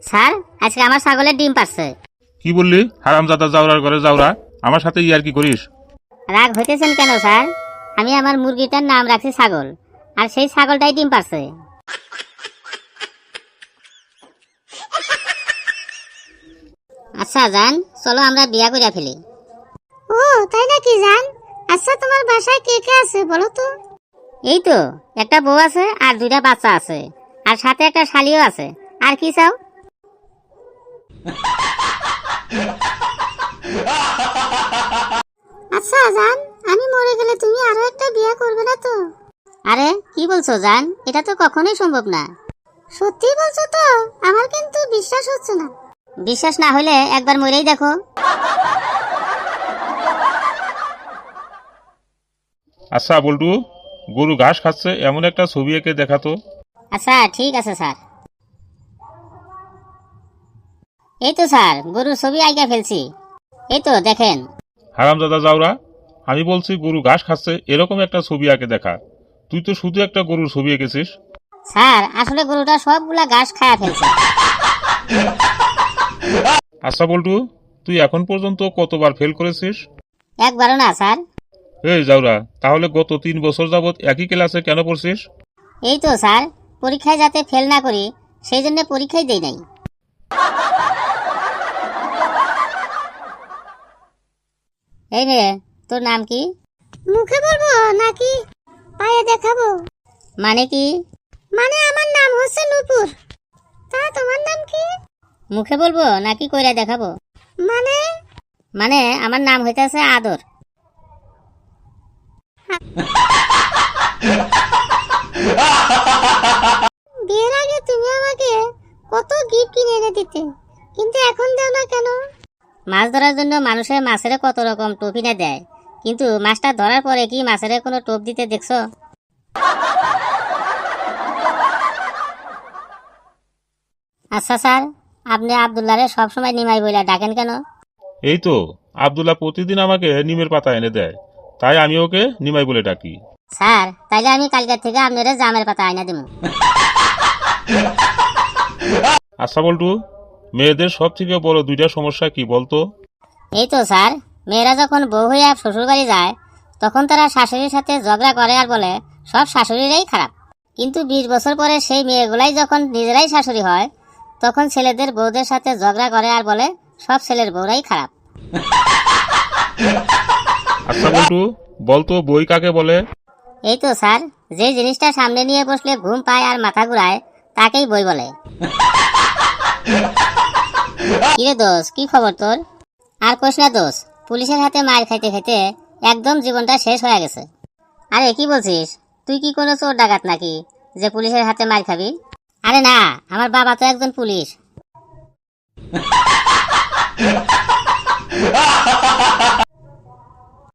Sir, আজকে আমার ছাগলের ডিম পারছে। কি বললি? হারামজাদা জাউরার ঘরে জাউরা, আমার সাথে ইয়ার কি করিস? রাগ হইতেছেন কেন স্যার? আমি আমার মুরগিটার নাম রাখছি ছাগল, আর সেই ছাগলটাই ডিম পারছে। আচ্ছা জান, চলো আমরা বিয়া করিয়া ফেলি। ও তাই নাকি জান? আচ্ছা তোমার বাসায় কে কে আছে বলো তো? এই তো একটা বউ আছে আর দুইটা বাচ্চা আছে, আর সাথে একটা শালিও আছে। আর কি চাও? আচ্ছা জান, আমি মরে গেলে তুমি আরো একটা বিয়ে করবে না তো? আরে কি বলছো জান, এটা তো কখনোই সম্ভব না। সত্যি বলছো তো? আমার কিন্তু বিশ্বাস হচ্ছে না। বিশ্বাস না হলে একবার মরেই দেখো। আচ্ছা বল্টু, গরু ঘাস খাচ্ছে এমন একটা ছবি এঁকে দেখাতো। আচ্ছা ঠিক আছে স্যার। এই তো স্যার, গরুর ছবি আঁকা ফেলছি, এই তো দেখেন। হারামজাদা জাউরা, আমি বলছি গরু ঘাস খাচ্ছে এরকম একটা ছবি এঁকে দেখা। তুই তো শুধু একটা গরুর ছবি এঁকেছিস। স্যার আসলে গরুটা সবগুলা ঘাস খায়া ফেলছে। আচ্ছা বল্টু, তুই এখন পর্যন্ত কতবার ফেল করেছিস? একবারও না স্যার। এই জাউরা, তাহলে গত 3 বছর যাবৎ একই ক্লাসে কেন পড়ছিস? এই তো স্যার, পরীক্ষায় যাতে ফেল না করি সেই জন্য পরীক্ষাই দেই নাই। এই রে, তোর নাম কি? মুখে বলবো নাকি পায়ে দেখাবো? মানে কি? মানে আমার নাম হচ্ছে নূপুর। তা তোমার নাম কি? মুখে বলবো নাকি কইরা দেখাবো? মানে মানে আমার নাম হইতাছে আদর। বিয়ের আগে তুমি আমাকে কত গিফট কিনে এনে দিতে, কিন্তু এখন দাও না কেন? মাছ ধরার জন্য মানুষের মাছের কত রকম টোপ কিনে দেয়, কিন্তু মাছটা ধরার পরে কি মাছের কোনো টোপ দিতে দেখছো? আচ্ছা স্যার, আপনি আব্দুল্লাহরে সবসময় নিমাই বইলা ডাকেন কেন? এই তো, আব্দুল্লাহ প্রতিদিন আমাকে নিমের পাতা এনে দেয়, তাই আমি ওকে নিমাই বলে ডাকি। স্যার তাইলে আমি কালকের থেকে আপনারা জামের পাতা আইনা দিব। আচ্ছা বল্টু, মেয়েদের সব থেকে বড় 2টা সমস্যা কি বলতো? এই তো স্যার, মেয়েরা যখন বউ হইয়া শ্বশুর বাড়ি যায় তখন তারা শাশুড়ির সাথে ঝগড়া করে আর বলে সব শাশুড়িরাই খারাপ, কিন্তু 20 বছর পরে সেই মেয়েগুলাই যখন নিজেরাই শাশুড়ি হয় তখন ছেলেদের বউদের সাথে ঝগড়া করে আর বলে সব ছেলের বউরাই খারাপ। আচ্ছা বল্টু, বলতো বই কাকে বলে? এই তো স্যার, যে জিনিসটা সামনে নিয়ে বসলে ঘুম পায় আর মাথা ঘুরায় তাকেই বই বলে। কিরে দোষ, কি খবর তোর? আর কোস না দোষ, পুলিশের হাতে মার খাইতে খাইতে একদম জীবনটা শেষ হয়ে গেছে। আরে কি বলছিস, তুই কি কোনো চোর ডাকাত নাকি যে পুলিশের হাতে মার খাবি? আরে না, আমার বাবা তো একজন পুলিশ।